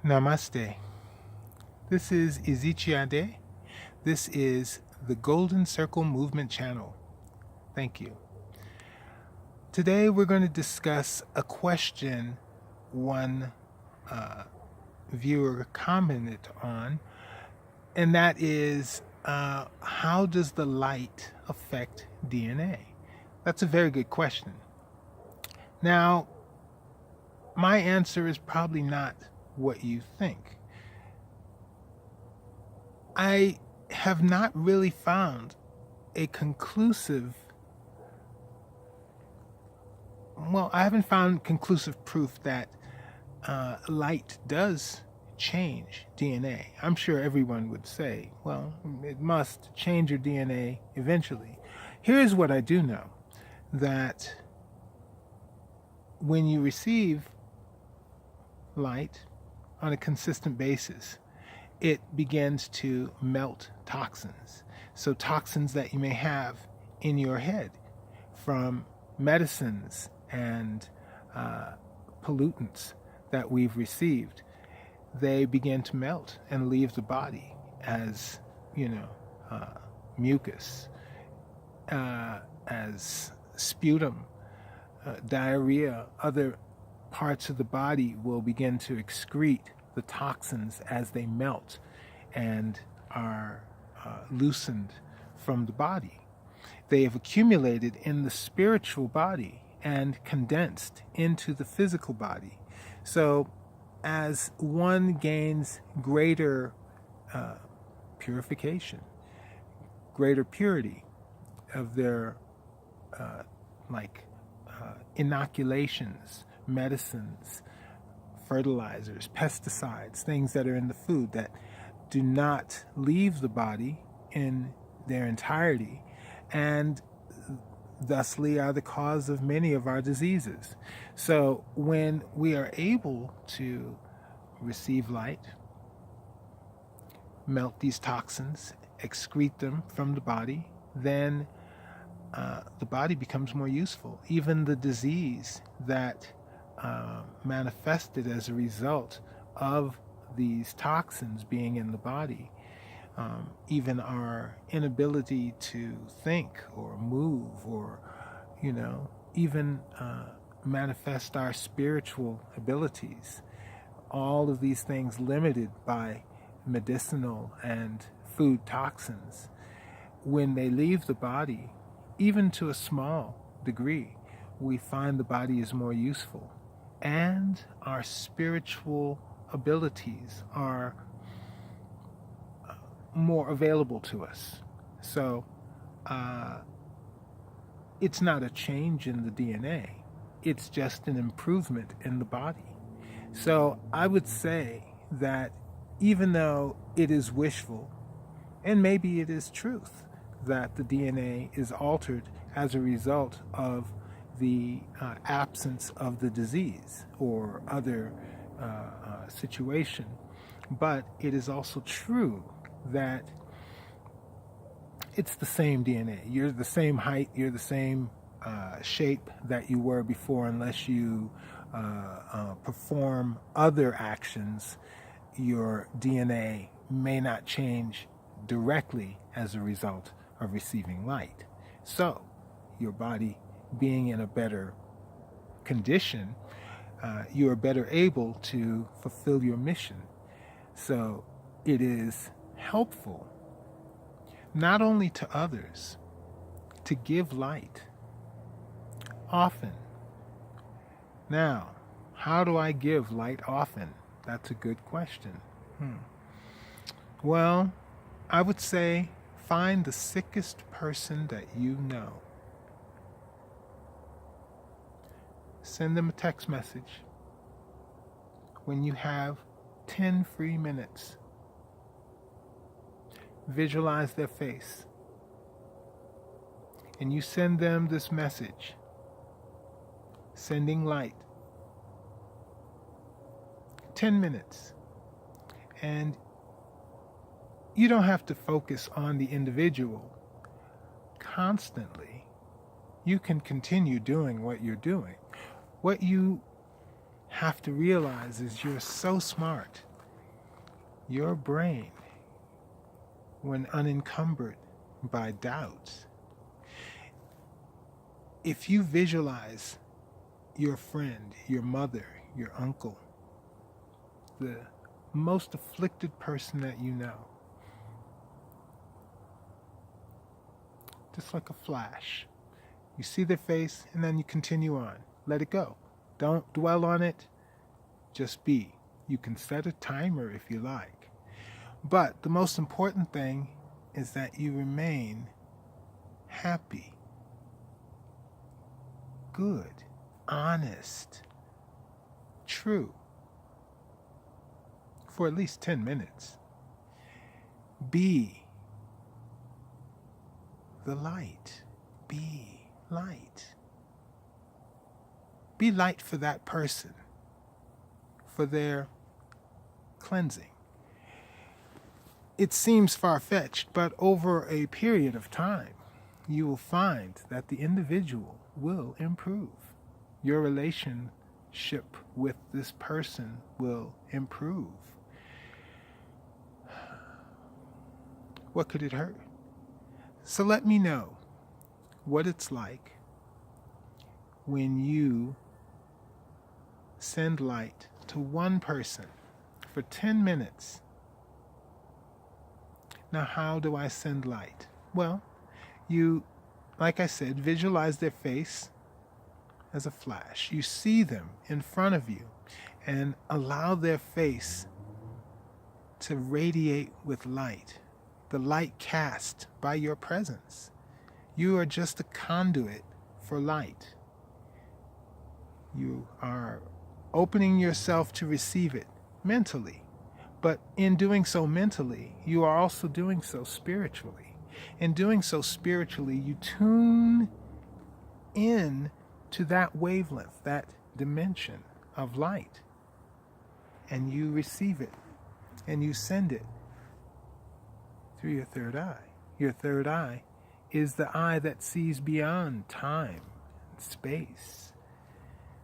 Namaste. This is Izichiade. This is the Golden Circle Movement channel. Thank you. Today we're going to discuss a question one viewer commented on, and that is, how does the light affect DNA? That's a very good question. Now, my answer is probably not what you think. I have not really found a conclusive, I haven't found conclusive proof that light does change DNA. I'm sure everyone would say, well, it must change your DNA eventually. Here's what I do know, that when you receive light on a consistent basis, it begins to melt toxins. So toxins that you may have in your head from medicines and pollutants that we've received, they begin to melt and leave the body as, mucus, as sputum, diarrhea. Other parts of the body will begin to excrete the toxins as they melt and are loosened from the body. They have accumulated in the spiritual body and condensed into the physical body. So as one gains greater purification, greater purity of their inoculations, medicines, fertilizers, pesticides, things that are in the food that do not leave the body in their entirety, and thusly are the cause of many of our diseases. So when we are able to receive light, melt these toxins, excrete them from the body, then the body becomes more useful. Even the disease that manifested as a result of these toxins being in the body, even our inability to think or move or, even manifest our spiritual abilities, all of these things limited by medicinal and food toxins, when they leave the body, even to a small degree, we find the body is more useful, and our spiritual abilities are more available to us. So it's not a change in the DNA, it's just an improvement in the body. So I would say that even though it is wishful, and maybe it is truth, that the DNA is altered as a result of the absence of the disease or other situation. But it is also true that it's the same DNA. You're the same height, you're the same shape that you were before, unless you perform other actions. Your DNA may not change directly as a result of receiving light. So your body being in a better condition, you are better able to fulfill your mission. So it is helpful not only to others to give light often. Now, how do I give light often? That's a good question. Well, I would say find the sickest person that you know. Send them a text message when you have 10 free minutes. Visualize their face, and you send them this message, sending light. 10 minutes. And you don't have to focus on the individual constantly. You can continue doing what you're doing. What you have to realize is you're so smart your brain, when unencumbered by doubts, if you visualize your friend, your mother, your uncle, the most afflicted person that you know, just like a flash, you see their face and then you continue on. Let it go. Don't dwell on it. Just be. You can set a timer if you like. But the most important thing is that you remain happy, good, honest, true, for at least 10 minutes. Be the light. Be light. Be light for that person, for their cleansing. It seems far-fetched, but over a period of time, you will find that the individual will improve. Your relationship with this person will improve. What could it hurt? So let me know what it's like when you send light to one person for 10 minutes. Now, how do I send light? Well, you, like I said, visualize their face as a flash. You see them in front of you and allow their face to radiate with light, the light cast by your presence. You are just a conduit for light. You are opening yourself to receive it mentally. But in doing so mentally, you are also doing so spiritually. In doing so spiritually, you tune in to that wavelength, that dimension of light. And you receive it. And you send it through your third eye. Your third eye is the eye that sees beyond time and space.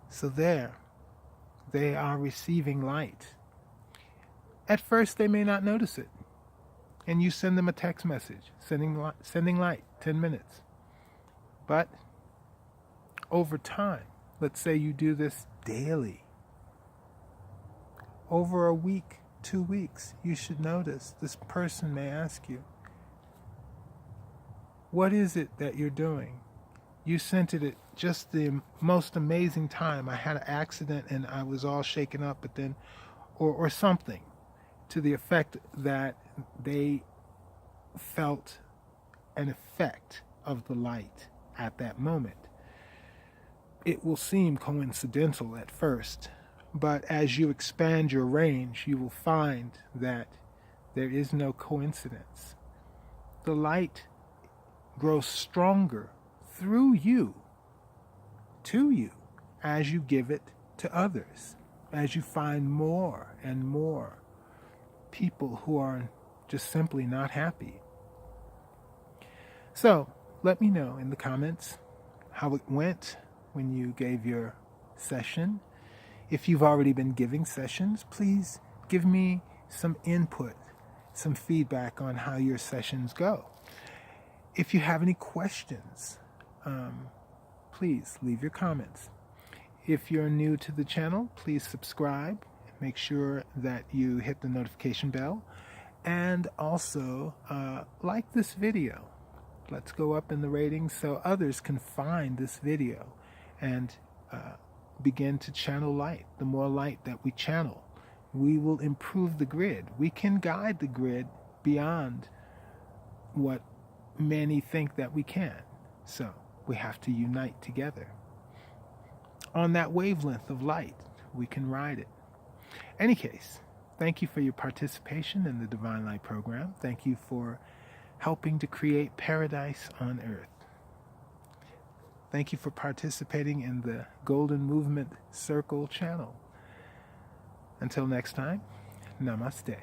So there, they are receiving light. At first, they may not notice it. And you send them a text message, sending light, 10 minutes. But over time, let's say you do this daily. Over a week, 2 weeks, you should notice this person may ask you, what is it that you're doing? You sent it at just the most amazing time. I had an accident and I was all shaken up, but then, or something to the effect that they felt an effect of the light at that moment. It will seem coincidental at first, but as you expand your range, you will find that there is no coincidence. The light grows stronger through you, to you, as you give it to others, as you find more and more people who are just simply not happy. So, let me know in the comments how it went when you gave your session. If you've already been giving sessions, please give me some input, some feedback on how your sessions go. If you have any questions, please leave your comments. If you're new to the channel, please subscribe. Make sure that you hit the notification bell. And also, like this video. Let's go up in the ratings so others can find this video and begin to channel light. The more light that we channel, we will improve the grid. We can guide the grid beyond what many think that we can. So we have to unite together. On that wavelength of light, we can ride it. Any case, thank you for your participation in the Divine Light program. Thank you for helping to create paradise on earth. Thank you for participating in the Golden Movement Circle channel. Until next time, namaste.